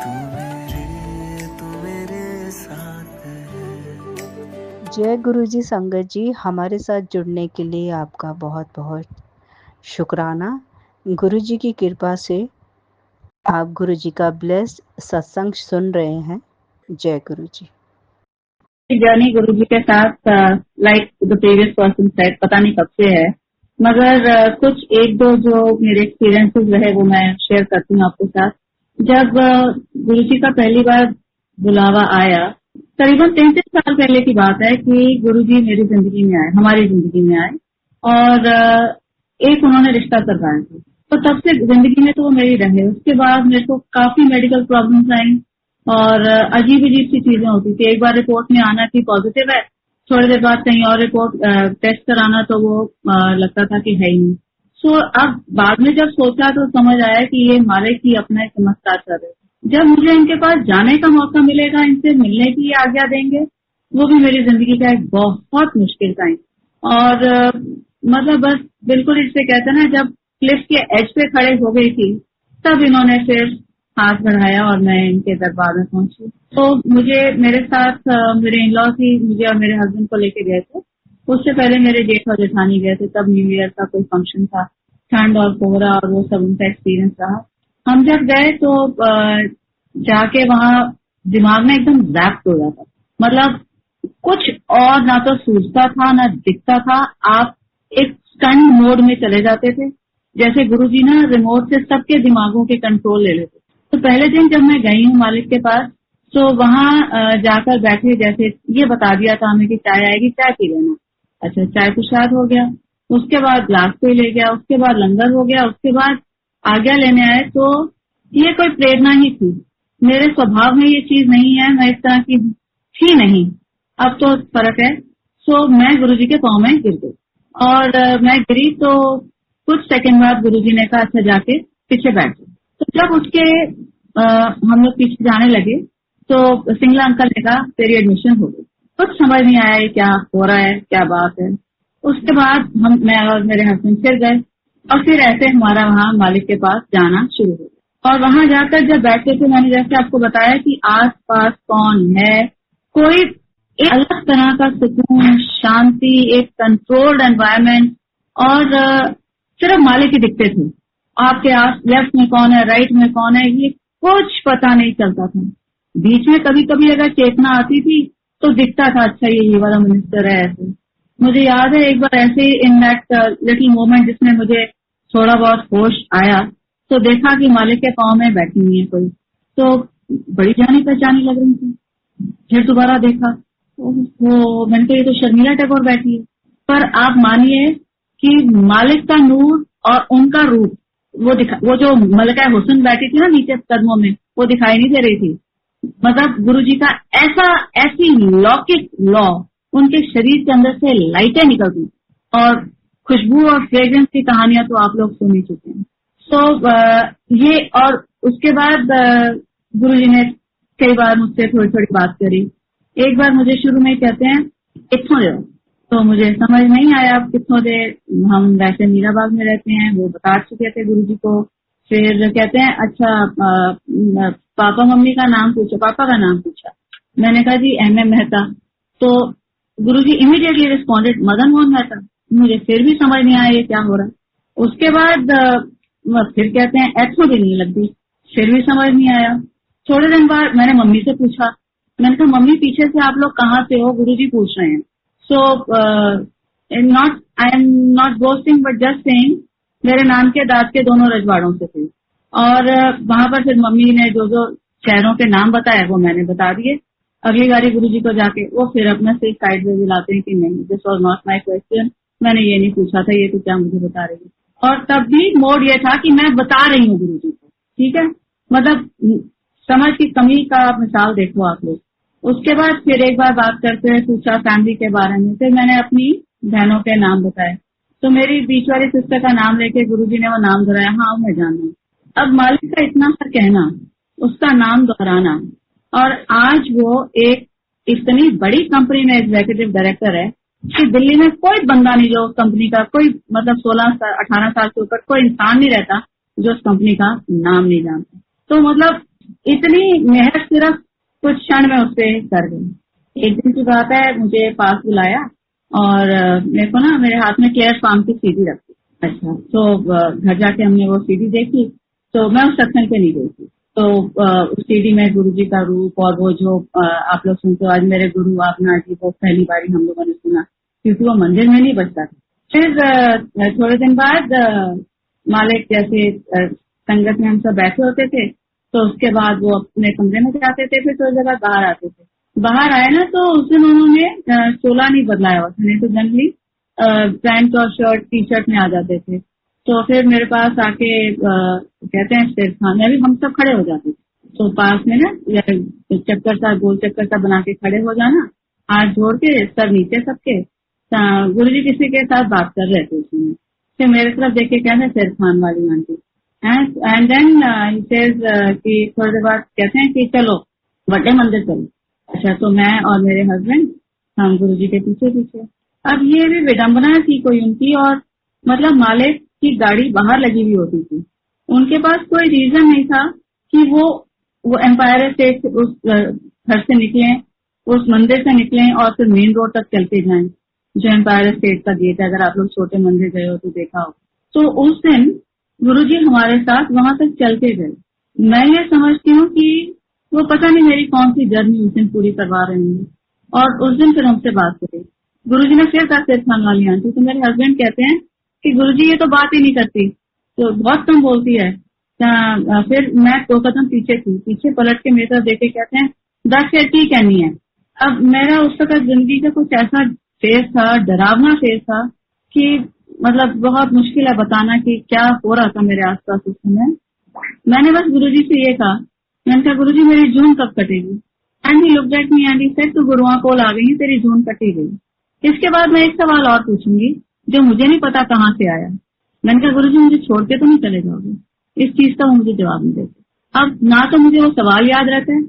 तू मेरे साथ है। जय गुरु जी। संगत जी, हमारे साथ जुड़ने के लिए आपका बहुत बहुत शुक्राना। गुरु जी की कृपा से आप गुरु जी का ब्लेस्ड सत्संग सुन रहे हैं। जय गुरु जी। जर्नी गुरु जी के साथ like the previous person said पता नहीं कब से है, मगर कुछ एक दो जो मेरे एक्सपीरियंसेस रहे वो मैं शेयर करती हूँ आपके साथ। जब गुरु जी का पहली बार बुलावा आया, करीबन 3-4 साल पहले की बात है कि गुरु जी मेरी जिंदगी में आए, हमारी जिंदगी में आए, और एक उन्होंने रिश्ता करवाया था। तो तब से जिंदगी में तो वो मेरी रहे। उसके बाद मेरे को काफी मेडिकल प्रॉब्लम्स आई और अजीब अजीब सी चीजें होती थी। एक बार रिपोर्ट में आना कि पॉजिटिव है, थोड़ी देर बाद कहीं और रिपोर्ट टेस्ट कराना तो वो लगता था कि है ही नहीं। सो अब बाद में जब सोचा तो समझ आया कि ये मालिक ही अपना एक चमत्कार कर रहे हैं। जब मुझे इनके पास जाने का मौका मिलेगा, इनसे मिलने की आज्ञा देंगे, वो भी मेरी जिंदगी का एक बहुत मुश्किल टाइम। और मतलब बस बिल्कुल इससे कहते हैं ना, जब क्लिफ के एज पे खड़े हो गई थी तब इन्होंने फिर हाथ बढ़ाया और मैं इनके दरबार में पहुंची। तो मुझे मेरे साथ मेरे इन लॉज ही मुझे और मेरे हस्बैंड को लेके गए थे। उससे पहले मेरे जेठ और जेठानी गए थे। तब न्यू ईयर का कोई फंक्शन था, ठंड और कोहरा और वो सब उनका एक्सपीरियंस रहा। हम जब गए तो जाके वहां दिमाग में एकदम जैप्ट हो जाता, मतलब कुछ और ना तो सूझता था ना दिखता था। आप एक स्टन मोड में चले जाते थे, जैसे गुरुजी ना रिमोट से सबके दिमागों के कंट्रोल ले लेते। तो पहले दिन जब मैं गई हूँ मालिक के पास, तो वहां जाकर बैठे, जैसे ये बता दिया था हमें कि चाय आएगी, चाय पी लेना। अच्छा, चाय प्रसाद हो गया, उसके बाद ग्लास पे ले गया, उसके बाद लंगर हो गया, उसके बाद आज्ञा लेने आए। तो ये कोई प्रेरणा ही थी, मेरे स्वभाव में ये चीज नहीं है, मैं इस तरह की थी नहीं। अब तो फर्क है। सो मैं गुरुजी के पाँव में गिर गई और मैं गिरी तो कुछ सेकंड बाद गुरुजी ने कहा अच्छा जाके पीछे बैठ जाओ। तो जब उसके हम लोग पीछे जाने लगे तो सिंगला अंकल ने कहा तेरी एडमिशन हो गई। कुछ समझ नहीं आया ये क्या हो रहा है, क्या बात है। उसके बाद मैं और मेरे हस्बैंड फिर गए और फिर ऐसे हमारा वहाँ मालिक के पास जाना शुरू हो गया। और वहां जाकर जब बैठते थे, मैंने जैसे आपको बताया कि आस पास कौन है, कोई एक अलग तरह का सुकून, शांति, एक कंट्रोल्ड एनवायरनमेंट, और सिर्फ मालिक ही दिखते थे। आपके आस लेफ्ट में कौन है, राइट में कौन है, ये कुछ पता नहीं चलता था। बीच में कभी कभी अगर चेतना आती थी तो दिखता था अच्छा ये वाला मिनिस्टर है। ऐसे मुझे याद है एक बार ऐसे इन दैट लिटिल मोमेंट जिसमें मुझे थोड़ा बहुत होश आया तो देखा कि मालिक के पाँव में बैठी हुई है कोई, तो बड़ी जानी पहचानी लग रही थी। फिर दोबारा देखा, वो मैंने कहा ये तो शर्मिला टैगोर बैठी है। पर आप मानिए कि मालिक का नूर और उनका रूप वो जो मलका हुस्न बैठी थी ना नीचे कदमों में, वो दिखाई नहीं दे रही थी। मतलब गुरुजी का ऐसी लौकिक लॉ, उनके शरीर के अंदर से लाइटें निकलती और खुशबू और फ्रेग्रेंस की कहानियां तो आप लोग सुन ही चुके हैं। तो ये और उसके बाद गुरुजी ने कई बार मुझसे थोड़ी थोड़ी बात करी। एक बार मुझे शुरू में कहते हैं कित्थों दे, तो मुझे समझ नहीं आया आप कित्थों दे। हम वैसे मीराबाग में रहते हैं, वो बता चुके थे गुरुजी को। फिर कहते हैं अच्छा पापा मम्मी का नाम पूछो, पापा का नाम पूछा। मैंने कहा जी MM मेहता। तो गुरुजी इमीडिएटली रिस्पॉन्डेड मदन मोहन मेहता। मुझे फिर भी समझ नहीं आया ये क्या हो रहा है। उसके बाद फिर कहते हैं एथो भी नहीं लगती, फिर भी समझ नहीं आया। थोड़े दिन बाद मैंने मम्मी से पूछा, मैंने कहा मम्मी पीछे से आप लोग कहाँ से हो, गुरुजी पूछ रहे हैं। So I am not boasting but just saying, मेरे नाम के दांत के दोनों रजवाड़ों से थे। और वहां पर फिर मम्मी ने जो जो शहरों के नाम बताए वो मैंने बता दिए। अगली बारी गुरुजी को जाके वो फिर अपना से साइड में दिलाते हैं कि नहीं this was not my question, मैंने ये नहीं पूछा था, ये तो क्या मुझे बता रही है। और तब भी मोड ये था कि मैं बता रही हूँ गुरुजी को, ठीक है। मतलब समझ की कमी का मिसाल देखो आप लोग। उसके बाद फिर एक बार बात करते हुए पूछा फैमिली के बारे में, फिर मैंने अपनी बहनों के नाम बताए। तो मेरी बीच वाली सिस्टर का नाम लेके गुरुजी ने वो नाम दोहराया, हाँ मैं जानू। अब मालिक का इतना सा कहना, उसका नाम दोहराना, और आज वो एक इतनी बड़ी कंपनी में एग्जीक्यूटिव डायरेक्टर है कि दिल्ली में कोई बंदा नहीं जो उस कंपनी का, कोई मतलब 16-18 साल से ऊपर कोई इंसान नहीं रहता जो उस कंपनी का नाम नहीं जानता। तो मतलब इतनी मेहनत सिर्फ कुछ क्षण में उससे कर गई। एक दिन की बात है, मुझे पास बुलाया और मेरे को ना मेरे हाथ में केयर फार्म की सीडी रखी। अच्छा, तो घर जाके हमने वो सीडी देखी, तो मैं उस सत्संग पे नहीं गई थी। तो उस सीडी में गुरु जी का रूप और वो जो आप लोग सुनते हो आज मेरे गुरु आपना जी, वो पहली बारी हम लोगों ने सुना, क्योंकि वो मंदिर में नहीं बजता था। फिर थोड़े दिन बाद मालिक जैसे संगत में हम सब बैठे होते थे, तो उसके बाद वो अपने कमरे में जाते थे, फिर थोड़ी देर बाहर आते थे। बाहर आए ना तो उस दिन उन्होंने चोला नहीं बदलाया हुआ था, नहीं तो जनरली पैंट और शर्ट टी शर्ट में आ जाते थे। तो फिर मेरे पास आके कहते हैं शेर खान, अभी हम सब खड़े हो जाते थे। तो पास में ना चक्कर सा गोल चक्कर सा बना के खड़े हो जाना, हाथ जोड़ के सर नीचे सबके। गुरुजी किसी के साथ बात कर रहे थे उसमें, फिर मेरे तरफ देख के कहते शेर खान वाली aunty. And then he says कि थोड़ी देर बाद कहते हैं कि चलो बड़े मंदिर चलो। अच्छा, तो मैं और मेरे हस्बैंड हम गुरुजी के पीछे पीछे। अब ये भी विडम्बना थी कोई उनकी, और मतलब मालिक की गाड़ी बाहर लगी हुई होती थी, उनके पास कोई रीजन नहीं था कि वो एम्पायर स्टेट उस घर से निकले, उस मंदिर से निकले और फिर मेन रोड तक चलते जाएं, जो एम्पायर स्टेट का गेट है। अगर आप लोग छोटे मंदिर गए हो तो देखा हो। तो उस दिन गुरुजी हमारे साथ वहां तक चलते गए। मैं ये समझती हूँ कि वो पता नहीं मेरी कौन सी जर्नी उस दिन पूरी करवा रहे हैं। और उस दिन फिर हमसे बात करी, गुरुजी ने फिर कहा शेर खान वाली आंटी। तो मेरे हस्बैंड कहते हैं कि गुरुजी ये तो बात ही नहीं करती, तो बहुत कम बोलती है। फिर मैं 2 कदम पीछे थी, पीछे पलट के मेरी तरफ देखे कहते हैं दस शेर की कहनी है। अब मेरा उस वक्त जिंदगी का कुछ ऐसा फेस था, डरावना फेस था कि मतलब बहुत मुश्किल है बताना कि क्या हो रहा था मेरे आसपास उस समय। मैंने बस गुरुजी से ये कहा, मैंने कहा गुरुजी मेरी जून कब कटेगी? And he looked at me and he said तू गुरुआ कोल आ गई, तेरी जून कटी गई। इसके बाद मैं एक सवाल और पूछूंगी जो मुझे नहीं पता कहाँ से आया। मैंने कहा गुरुजी मुझे छोड़ के तो नहीं चले जाओगे? इस चीज का वो मुझे जवाब नहीं देते। अब ना तो मुझे वो सवाल याद रहता है,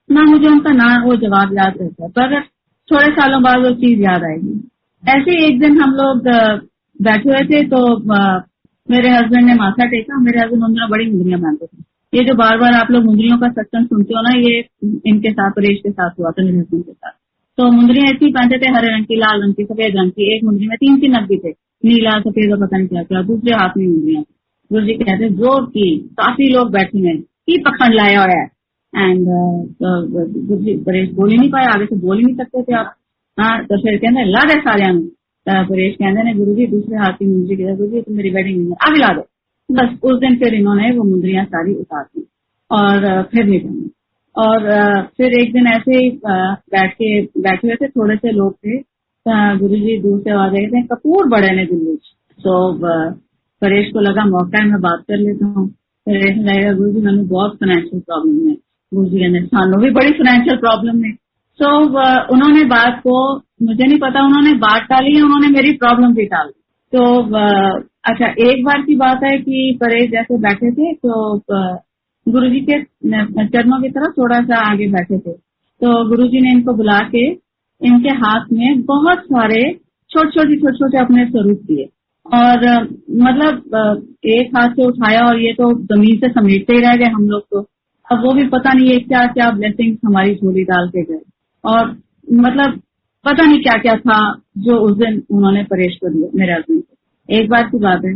ना मुझे उनका ना वो जवाब याद रहता है, पर थोड़े सालों बाद वो चीज याद आएगी। ऐसे ही एक दिन हम लोग बैठे हुए थे, तो मेरे हस्बैंड ने माथा टेका। मेरे हस्बैंड उन दिनों बड़ी मुंदरियां बांधते थे। ये जो बार बार आप लोग मुंदरियों का सत्संग सुनते हो ना, ये इनके साथ परेश के साथ हुआ था, मेरे हस्बैंड के साथ। तो मुंदरियां ऐसी बांधते थे, हरे रंग की, लाल रंग की, सफेद रंग की। एक मुंदरी में 3 नग थे, नीला सफेद और पता नहीं क्या क्या। दूसरे हाथ में मुंदरियां। गुरु जी कहते जोर की, काफी लोग बैठे हैं, की पखंड लाया हुआ है। एंड गुरु जी परेश बोल ही नहीं पाए, आगे से बोल ही नहीं सकते थे आप। हाँ, तो फिर कहते ला दे सारे। परेश कहते ने गुरु जी दूसरे हाथ की मुंदरी कहते गुरु जी तुम मेरी वेडिंग में आगे ला दो। बस उस दिन फिर इन्होंने वो मुंदरियां सारी उतार दी और फिर नहीं बनी। और फिर एक दिन ऐसे ही बैठे हुए थे, थोड़े से लोग थे। गुरु जी दूर से आवाज आई, कपूर बड़े ने दिल्ली। तो परेश को लगा मौका है, मैं बात कर लेता हूँ। परेश ने लगेगा गुरु जी मैंने बहुत फाइनेंशियल प्रॉब्लम है। गुरु जी कहते सानू भी बड़ी फाइनेंशियल प्रॉब्लम है। तो उन्होंने बात को, मुझे नहीं पता उन्होंने बात टाली है, उन्होंने मेरी प्रॉब्लम भी टाल दी। तो अच्छा, एक बार की बात है कि परेश जैसे बैठे थे, तो गुरुजी के चरणों की तरफ थोड़ा सा आगे बैठे थे। तो गुरुजी ने इनको बुला के इनके हाथ में बहुत सारे छोटे छोटे अपने स्वरूप दिए और मतलब एक हाथ से उठाया और ये तो जमीन से समेटते ही रह गए हम लोग। तो अब वो भी पता नहीं है क्या क्या ब्लेसिंग्स हमारी झोली डाल के गए और मतलब पता नहीं क्या क्या था जो उस दिन उन्होंने परेश को दिया मेरे हस्बैंड को। एक बार की बात है,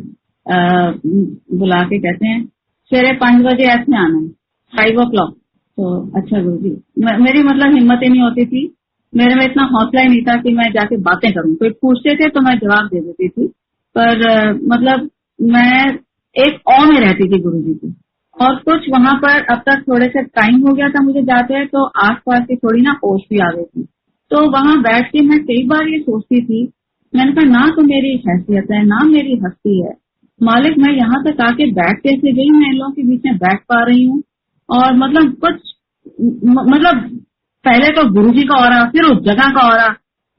बुला के कहते हैं सवेरे 5 बजे ऐसे आना है, 5 o'clock। तो अच्छा गुरु जी, मेरी मतलब हिम्मत ही नहीं होती थी, मेरे में इतना हौसला ही नहीं था कि मैं जाके बातें करूं। कोई पूछते थे तो मैं जवाब दे देती थी, पर मतलब मैं एक औ में रहती थी गुरु जी की। और कुछ वहां पर अब तक थोड़े से टाइम हो गया था मुझे जाते हैं, तो आसपास की थोड़ी ना होश भी आ गई थी। तो वहां बैठ के मैं कई बार ये सोचती थी, मैंने कहा ना तो मेरी हैसियत है ना मेरी हस्ती है, मालिक मैं यहाँ तक आके बैठ कैसे गई, मैं इन लोगों के बीच में बैठ पा रही हूँ। और मतलब कुछ मतलब पहले तो गुरुजी का ऑरा, फिर उस जगह का ऑरा,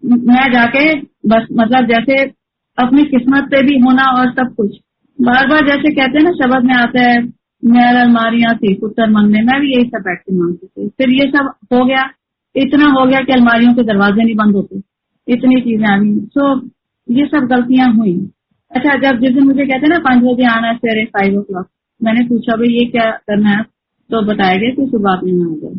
मैं जाके बस मतलब जैसे अपनी किस्मत पे भी होना और सब कुछ बार बार जैसे कहते हैं ना शब्द में आता है, मैं अलमारियां थी पुत्र मन में, मैं भी यही सब बैठ के मांगती थी। फिर ये सब हो गया, इतना हो गया कि अलमारियों के दरवाजे नहीं बंद होते, इतनी चीजें आ गई। तो ये सब गलतियां हुई। अच्छा, जब जिस दिन मुझे कहते हैं ना 5 बजे आना है सवेरे 5 o'clock, मैंने पूछा भाई ये क्या करना है, तो बताया गया कि शुरुआत में वहाँ आ जाए,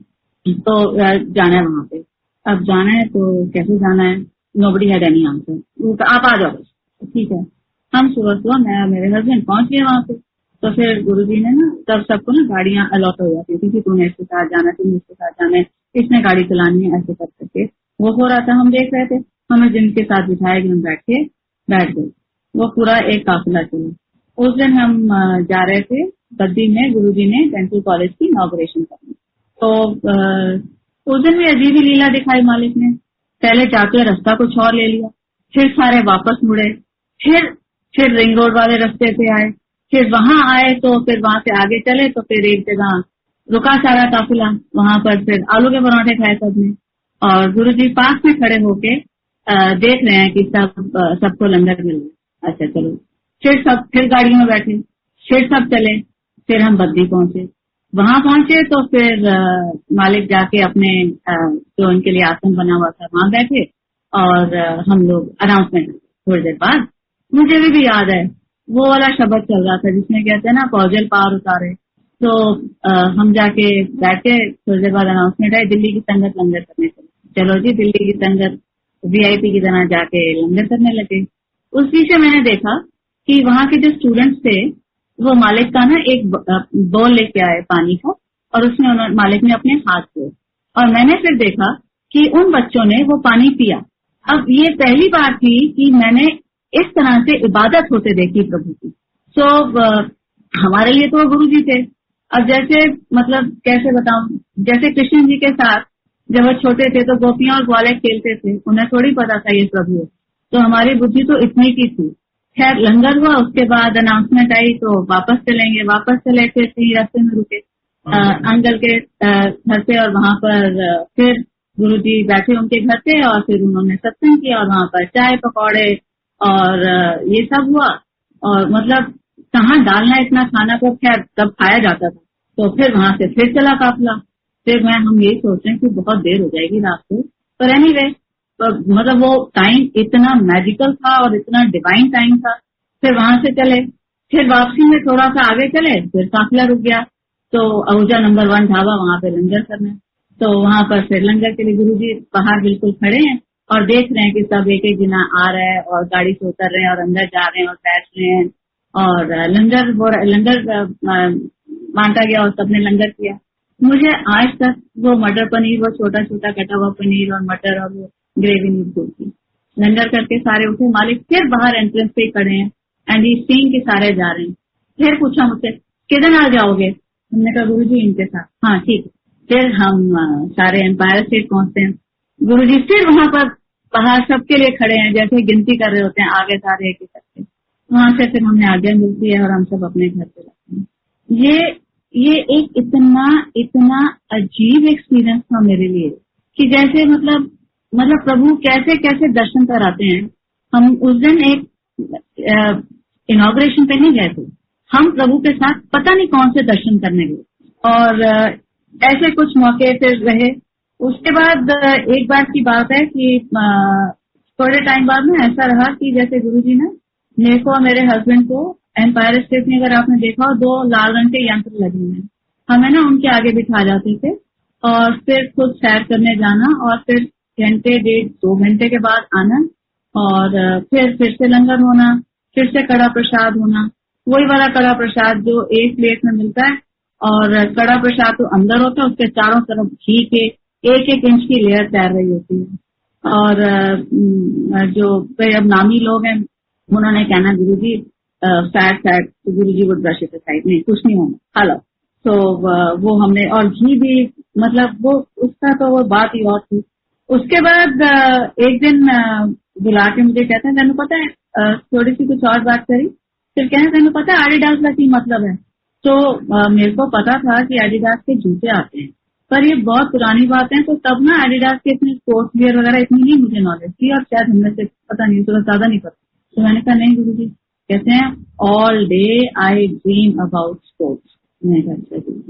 तो जाना है वहाँ पे। अब जाना है तो कैसे जाना है, नोबडी हैड एनी आंसर, आप आ जाओ बस। ठीक है, हम सुबह मैं और मेरे हस्बैंड पहुंच गए वहाँ पे। तो फिर गुरुजी ने ना तब सबको ना गाड़ियां अलॉट हो जाती थी कि तुम्हें इसके साथ जाना है, तुम्हें इसके साथ जाना है, इसने गाड़ी चलानी है, ऐसे कर करके वो हो रहा था। हम देख रहे थे, हमें जिनके साथ बिठाया गया हम बैठ गए। वो पूरा एक काफिला चला। उस दिन हम जा रहे थे बद्दी में, गुरुजी ने डेंटल कॉलेज की इनॉग्रेशन करनी। तो उस दिन भी अजीब ही लीला दिखाई मालिक ने। पहले जाते रास्ता कुछ और ले लिया, फिर सारे वापस मुड़े, फिर रिंग रोड वाले रास्ते से आए, फिर वहां आए तो फिर वहां से आगे चले तो फिर एक जगह रुका सारा काफिला, वहां पर फिर आलू के पराठे खाए सबने। और गुरुजी पास में खड़े होके देख रहे हैं कि सबको लंगर मिल रहा है। अच्छा चलो, फिर गाड़ी में बैठे, फिर सब चले, फिर हम बद्दी पहुंचे। वहां पहुंचे तो फिर मालिक जाके अपने जो उनके लिए आसन बना हुआ था वहां बैठे और हम लोग अनाउंसमेंट। थोड़ी देर बाद मुझे भी याद है वो वाला शब्द चल रहा था जिसमें कहते हैं ना पौजल पार उतारे। तो हम जाके बैठे, थोड़ी देर बाद अनाउंसमेंट आई, दिल्ली की संगत लंगर करने चले। चलो जी, दिल्ली की संगत VIP की तरह जाके लंगर करने लगे। उस बीच में मैंने देखा कि वहाँ के जो स्टूडेंट्स थे वो मालिक का ना एक बोल लेके आए पानी का, और उसमें मालिक ने अपने हाथ धोए और मैंने फिर देखा कि उन बच्चों ने वो पानी पिया। अब ये पहली बार थी कि मैंने इस तरह से इबादत होते देखी प्रभु की। सो हमारे लिए तो वो गुरु जी थे। अब जैसे मतलब कैसे बताऊं, जैसे कृष्ण जी के साथ जब वो छोटे थे तो गोपियां और ग्वाले खेलते थे, उन्हें थोड़ी पता था ये प्रभु है। तो हमारी बुद्धि तो इतनी की थी। खैर लंगर हुआ, उसके बाद अनाउंसमेंट आई तो वापस चलेंगे, वापस चले थे, रास्ते में रुके अंकल के घर पे, और वहां पर फिर गुरुजी बैठे उनके घर पे और फिर उन्होंने सत्संग किया और वहां पर चाय पकौड़े और ये सब हुआ। और मतलब कहाँ डालना इतना खाना को, खैर तब खाया जाता था। तो फिर वहां से फिर चला काफिला। फिर हम यही सोच रहे हैं कि बहुत देर हो जाएगी रात को, पर एनीवे मतलब वो टाइम इतना मैजिकल था और इतना डिवाइन टाइम था। फिर वहां से चले, फिर वापसी में थोड़ा सा आगे चले, फिर काफिला रुक गया तो आहूजा नंबर 1 ढाबा, वहां पे लंगर करना। तो वहां पर फिर लंगर के लिए गुरुजी बाहर बिल्कुल खड़े हैं और देख रहे हैं कि सब एक एक जना आ रहा है और गाड़ी से उतर रहे हैं और अंदर जा रहे हैं और बैठ रहे हैं और लंगर बांटा गया और सबने लंगर किया। मुझे आज तक वो मटर पनीर, वो छोटा छोटा कटा हुआ पनीर और मटर और वो ग्रेवी नहीं भूलती। लंगर करके सारे उठे, मालिक फिर बाहर एंट्रेंस पे खड़े हैं एंड ही सीइंग कि सारे जा रहे हैं। फिर पूछा मुझसे किधर आ जाओगे, हमने कहा गुरुजी इनके साथ। हाँ ठीक। फिर हम सारे एम्पायर स्टेट पहुंचते हैं, गुरुजी फिर वहां पर बाहर सबके लिए खड़े हैं जैसे गिनती कर रहे होते हैं, आगे सारे एक एक करके। वहां से फिर हमें आज्ञा मिलती है और हम सब अपने घर पे जाते हैं। ये एक इतना अजीब एक्सपीरियंस था मेरे लिए कि जैसे मतलब प्रभु कैसे कैसे दर्शन कराते हैं। हम उस दिन एक इनॉग्रेशन पे नहीं गए थे, हम प्रभु के साथ पता नहीं कौन से दर्शन करने गए और ऐसे कुछ मौके फिर रहे। उसके बाद एक बार की बात है कि थोड़े टाइम बाद में ऐसा रहा कि जैसे गुरुजी ने मेरे को और मेरे हस्बैंड को एम्पायर स्टेट में, अगर आपने देखा हो, 2 लाल रंग के यंत्र लगे हुए हैं, हमें ना उनके आगे बिठा जाते थे और फिर खुद सैर करने जाना और फिर घंटे 1.5-2 घंटे के बाद आना और फिर से लंगर होना, फिर से कड़ा प्रसाद होना, वही वाला कड़ा प्रसाद जो एक प्लेट में मिलता है और कड़ा प्रसाद तो अंदर होता है, उसके चारों तरफ घी के 1-1 इंच की लेयर तैर रही होती है। और जो अब नामी लोग हैं उन्होंने कहना गुरुजी फैट, तो गुरुजी वुड ब्रश इट असाइड, नहीं कुछ नहीं होना, खा लो। तो वो हमने, और घी भी मतलब वो उसका तो वो बात ही और थी। उसके बाद एक दिन बुला के मुझे कहते हैं तेन पता है, थोड़ी सी कुछ और बात करी, फिर कहना तेन पता है एडिडास का की मतलब है। तो मेरे को पता था कि एडिडास के जूते आते हैं, पर ये बहुत पुरानी बात है, तो तब ना एडिडास के इतने स्पोर्ट्स वियर वगैरह इतनी नहीं मुझे नॉलेज थी और शायद हमने से पता नहीं, थोड़ा ज्यादा नहीं पता। तो मैंने कहा नहीं गुरुजी, कहते हैं all day I dream about sports.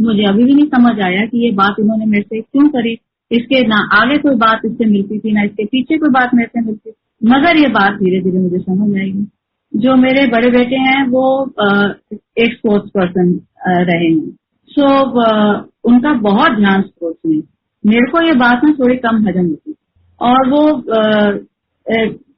मुझे अभी भी नहीं समझ आया कि ये बात उन्होंने मेरे से क्यों करी। इसके ना आगे कोई बात इससे मिलती थी, ना इसके पीछे कोई बात मेरे से मिलती, मगर ये बात धीरे धीरे मुझे समझ आएगी। जो मेरे बड़े बेटे हैं वो एक स्पोर्ट्स पर्सन रहे हैं, सो उनका बहुत ध्यान स्पोर्ट्स में। मेरे को ये बात ना थोड़ी कम हजम होती और वो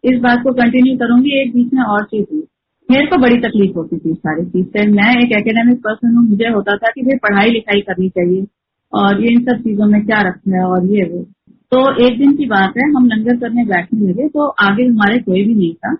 इस बात को कंटिन्यू करूंगी। एक बीच में और चीज हुई, मेरे को बड़ी तकलीफ होती थी सारी चीज से। मैं एक एकेडमिक पर्सन हूँ, मुझे होता था कि भाई पढ़ाई लिखाई करनी चाहिए और ये इन सब चीजों में क्या रखना है और ये वो। तो एक दिन की बात है, हम लंगर करने बैठने लगे तो आगे हमारे कोई भी नहीं था।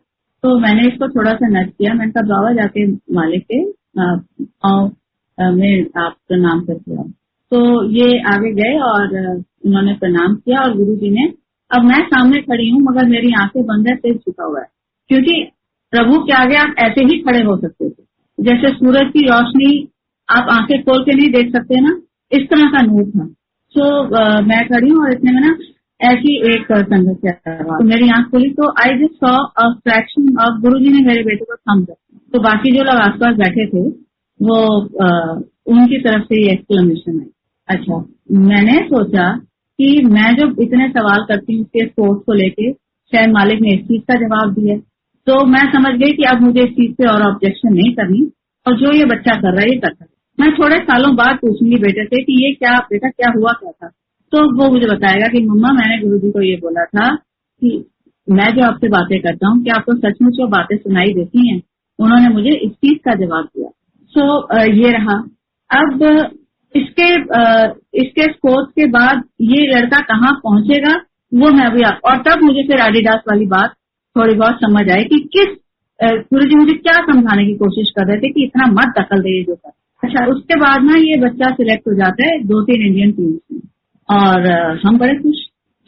तो मैंने इसको थोड़ा सा नच किया, मैंने कहा बाबा जाके मालिक के पाँव में आप प्रणाम करके आओ। तो ये आगे गए और उन्होंने प्रणाम किया और गुरु जी ने, अब मैं सामने खड़ी हूँ मगर मेरी आंखें बंद है, सिर झुका हुआ है, क्योंकि प्रभु के आगे आप ऐसे ही खड़े हो सकते थे, जैसे सूरज की रोशनी आप आंखें खोल के नहीं देख सकते ना, इस तरह का नूर था। तो मैं खड़ी हूँ और इतने में ना ऐसी एक संगत से तो मेरी आंख खुली तो I just saw a fraction of, गुरु जी ने मेरे बेटे को थम दिया। तो बाकी जो लोग आसपास बैठे थे वो उनकी तरफ से ये एक्सप्लेनेशन है। अच्छा, मैंने सोचा कि मैं जो इतने सवाल करती हूँ उसके स्पोर्ट्स को लेके, शायद मालिक ने इस चीज का जवाब दिया। तो मैं समझ गई कि अब मुझे इस चीज पे और ऑब्जेक्शन नहीं करनी और जो ये बच्चा कर रहा है ये कर सकता है। मैं थोड़े सालों बाद पूछूंगी बेटे से कि ये क्या बेटा क्या हुआ क्या था, तो वो मुझे बताएगा कि मम्मा मैंने गुरुजी को ये बोला था कि मैं जो आपसे बातें करता हूँ क्या आपको सचमुच वो बातें सुनाई देती हैं। उन्होंने मुझे इस चीज का जवाब दिया। सो ये रहा। अब इसके स्पोर्ट्स के बाद ये लड़का कहाँ पहुंचेगा वो मैं अभी और तब मुझे फिर एडिडास वाली बात थोड़ी बहुत समझ आई कि किस गुरुजी मुझे क्या समझाने की कोशिश कर रहे थे कि इतना मत दखल दे जो कर। अच्छा, उसके बाद ना ये बच्चा सिलेक्ट हो जाता है 2-3 इंडियन टीम्स में और हम बड़े खुश।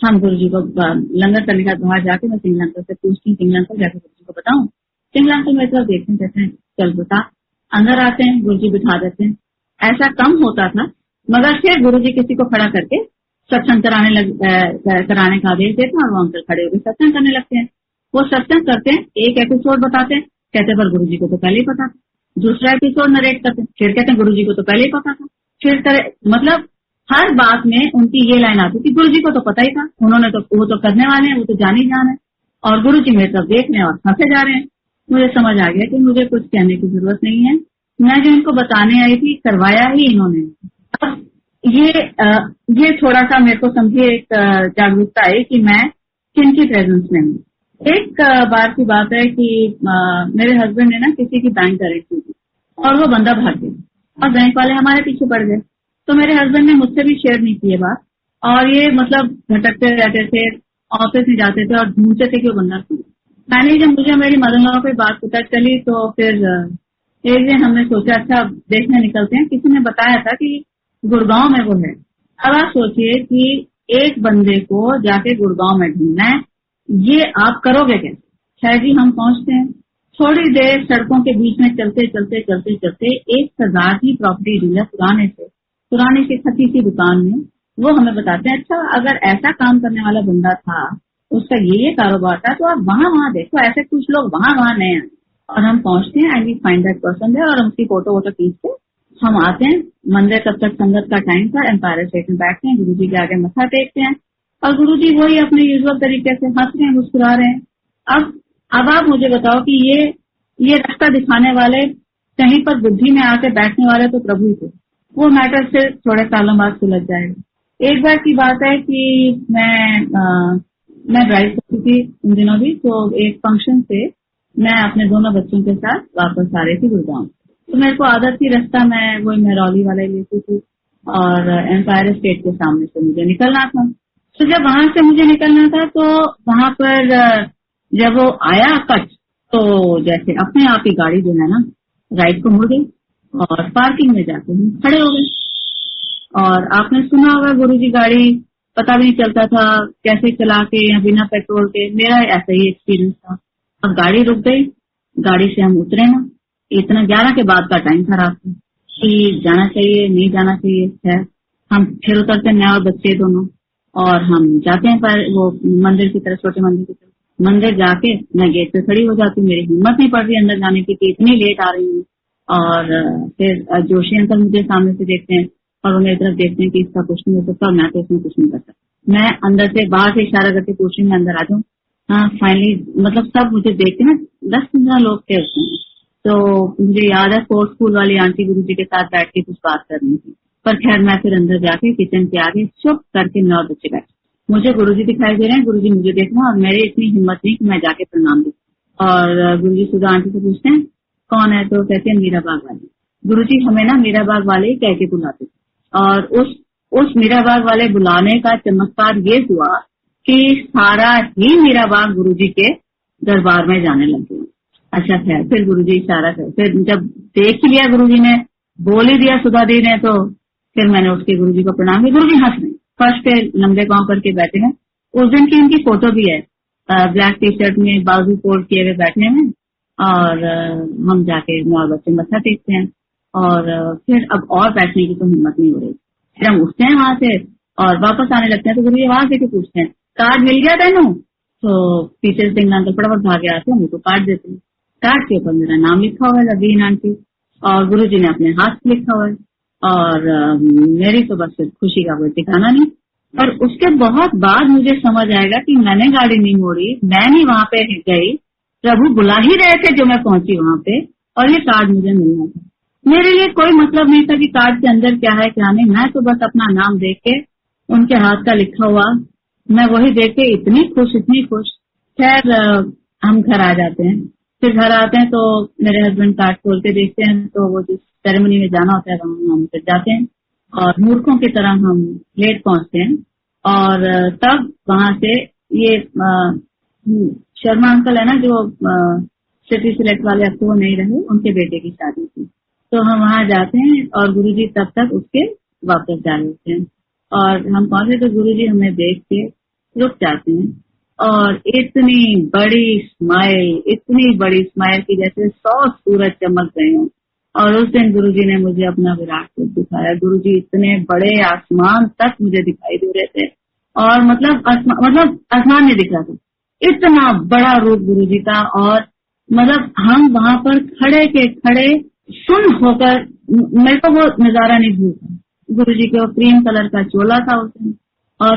हम गुरुजी को लंगर करने का बाहर जाके मैं सिंगल अंकल से पूछती हूँ, सिंगल अंकल जाके गुरुजी को बताऊं। सिंगल अंकल मेरे तरफ देखते हैं, कहते हैं चल बता। अंदर आते हैं, गुरुजी बिठा देते हैं। ऐसा कम होता था मगर फिर गुरुजी किसी को खड़ा करके सत्संग कराने का आदेश देते हैं और वो अंकल खड़े होकर सत्संग करने लगते हैं। वो सत्संग करते हैं, एक एपिसोड बताते हैं, कहते पर गुरुजी को तो पहले ही पता था। दूसरा एपिसोड नरेट करते हैं, फिर कहते हैं गुरुजी को तो पहले ही पता था। फिर मतलब हर बात में उनकी ये लाइन आती थी, गुरुजी को तो पता ही था, उन्होंने तो वो तो करने वाले हैं, वो तो जान ही जान है। और गुरुजी मेरे तरफ देख रहे हैं और हंसे जा रहे हैं। मुझे समझ आ गया कि मुझे कुछ कहने की जरूरत नहीं है, मैं जो इनको बताने आई थी करवाया ही इन्होंने। अब ये थोड़ा सा मेरे को समझिए एक जागरूकता आई कि मैं किन की प्रेजेंस में हूँ। एक बार की बात है कि मेरे हस्बैंड ने ना किसी की बैंक गारंटी की और वो बंदा भाग गया और बैंक वाले हमारे पीछे पड़ गए। तो मेरे हस्बैंड ने मुझसे भी शेयर नहीं की ये बात और ये मतलब भटकते रहते थे, ऑफिस में जाते थे और ढूंढते थे कि वो बंदा कौन। मैंने जब मुझे मेरी मदर इन लॉ पे बात पता चली तो फिर एक दिन हमने सोचा अच्छा देखने निकलते हैं। किसी ने बताया था कि गुड़गांव में वो है। अब आप सोचिए कि एक बंदे को जाके गुड़गांव में ढूंढना है, ये आप करोगे कैसे? शायद ही हम पहुंचते हैं। थोड़ी देर सड़कों के बीच में चलते चलते चलते चलते एक सरदार की प्रॉपर्टी डीलर पुरानी सी खती सी दुकान में वो हमें बताते हैं अच्छा अगर ऐसा काम करने वाला बंदा था, उसका ये कारोबार था, तो आप वहाँ देखो, ऐसे कुछ लोग वहाँ नए आए। और हम पहुंचते हैं, आई वी फाइंड दैट पर्सन है और हम उसकी फोटो वोटो खींच के हम आते हैं मंदिर। तब तक संगत का टाइम था, एम्पायर स्टेट में बैठते हैं, गुरुजी के आगे मत्था टेकते हैं और गुरुजी वही अपने यूजुअल तरीके से हंस रहे हैं, मुस्कुरा रहे हैं। अब आप मुझे बताओ कि ये रास्ता दिखाने वाले कहीं पर बुद्धि में आके बैठने वाले तो प्रभु ही थे। वो मैटर से थोड़े सालों बाद सुलझ जाएगा। एक बार की बात है कि मैं ड्राइव करती थी उन दिनों भी, तो एक फंक्शन से मैं अपने दोनों बच्चों के साथ वापस आ रही थी गुड़गांव। तो मेरे को आदत थी रास्ता मैं वही मेहरौली वाले लेती थी और एम्पायर स्टेट के सामने से मुझे निकलना था। तो जब वहां से मुझे निकलना था तो वहां पर जब वो आया कट, तो जैसे अपने आप ही गाड़ी जो है ना राइट को मुड़ गई और पार्किंग में जाके हम खड़े हो गए। और आपने सुना होगा गुरुजी गाड़ी पता भी नहीं चलता था कैसे चला के या बिना पेट्रोल के। मेरा ऐसा ही एक्सपीरियंस था। अब गाड़ी रुक गई, गाड़ी से हम उतरे ना, इतना 11 के बाद का टाइम था रात को कि जाना चाहिए नहीं जाना चाहिए है। हम फिर उतरते मैं और बच्चे दोनों और हम जाते हैं पर वो मंदिर की तरफ, छोटे मंदिर की तरफ। मंदिर जाके मैं गेट पे खड़ी हो जाती हूँ, मेरी हिम्मत नहीं पड़ रही अंदर जाने की कि इतनी लेट आ रही हूँ। और फिर जोशी अंकल मुझे सामने से देखते हैं और वो मेरी तरफ देखते हैं कि इसका कुछ नहीं हो सकता और मैं तो इसमें कुछ नहीं कर सकता। मैं अंदर से बाहर से इशारा करके पूछ रही हूँ मैं अंदर आ जाऊँ। हाँ फाइनली मतलब सब मुझे देखते ना 10-15 लोग थे उसमें, तो मुझे याद है फोर्थ स्कूल वाली आंटी गुरुजी के साथ बैठ के कुछ बात कर रही थी, पर खैर मैं फिर अंदर जाके किचन के आगे चुप करके 9 बच्चे बैठे। मुझे गुरुजी दिखाई दे रहे हैं, गुरुजी मुझे देख रहे हैं और मेरी इतनी हिम्मत नहीं कि मैं जाके प्रणाम दूं। और गुरुजी सुधा आंटी से पूछते हैं कौन है, तो कहते हैं मीरा बाग वाले। गुरुजी हमें ना मीरा बाग वाले ही कह के बुलाते थे, और उस मीरा बाग वाले बुलाने का चमत्कार ये हुआ कि सारा ही मीरा बाग गुरुजी के दरबार में जाने लग गया। अच्छा खैर फिर गुरुजी इशारा कर, फिर जब देख ही लिया गुरुजी ने, बोल ही दिया सुधा दी ने, तो फिर मैंने उसके गुरुजी को प्रणाम किया। गुरुजी हंस रहे, फर्स्ट पे लंबे पांव करके बैठे हैं। उस दिन की इनकी फोटो भी है, ब्लैक टी शर्ट में बाजू फोल्ड किए हुए बैठने में, और हम जाके 9 बच्चे मत्था टेकते हैं। और फिर अब और बैठने की तो हिम्मत नहीं हो रही, फिर हम उठते हैं वहां से और वापस आने लगते हैं। तो गुरुजी आवाज देके पूछते हैं कार्ड मिल गया तेनू? तो पीछे से अंकल फटाफट भागे आते हैं, मुझको कार्ड देते हैं। कार्ड के ऊपर मेरा नाम लिखा हुआ है रवीन आंटी, और गुरुजी ने अपने हाथ से लिखा हुआ है, और मेरी तो बस खुशी का कोई ठिकाना नहीं। और उसके बहुत बाद मुझे समझ आएगा कि मैंने गाड़ी नहीं मोड़ी, मैं नहीं वहां पे गई, प्रभु बुला ही रहे थे जो मैं पहुंची वहां पे, और ये कार्ड मुझे मिलना था। मेरे लिए कोई मतलब नहीं था कि कार्ड के अंदर क्या है क्या नहीं, मैं तो बस अपना नाम देख के उनके हाथ का लिखा हुआ मैं वही देख के इतनी खुश। खैर हम घर आ जाते हैं। फिर घर आते हैं तो मेरे हस्बैंड कार्ड खोल के देखते हैं, तो वो जिस सेरेमनी में जाना होता है वहां हम फिर जाते हैं, और मूर्खों की तरह हम लेट पहुंचते हैं। और तब वहां से ये शर्मा अंकल है ना जो सिटी सिलेक्ट वाले, अब तो वो नहीं रहे, उनके बेटे की शादी थी, तो हम वहां जाते हैं और गुरुजी तब तक उसके वापस जा लेते हैं। और हम पहुंचे तो गुरुजी हमें देख के रुक जाते हैं, और इतनी बड़ी स्माइल की जैसे 100 सूरज चमक गए हों। और उस दिन गुरुजी ने मुझे अपना विराट रूप दिखाया। गुरुजी इतने बड़े, आसमान तक मुझे दिखाई दे रहे थे, और मतलब आसमान नहीं दिख रहा था, इतना बड़ा रूप गुरुजी का। और मतलब हम वहां पर खड़े के खड़े सुन होकर, मेरे को वो नजारा नहीं भूलता। गुरुजी के वो क्रीम कलर का चोला था उस दिन,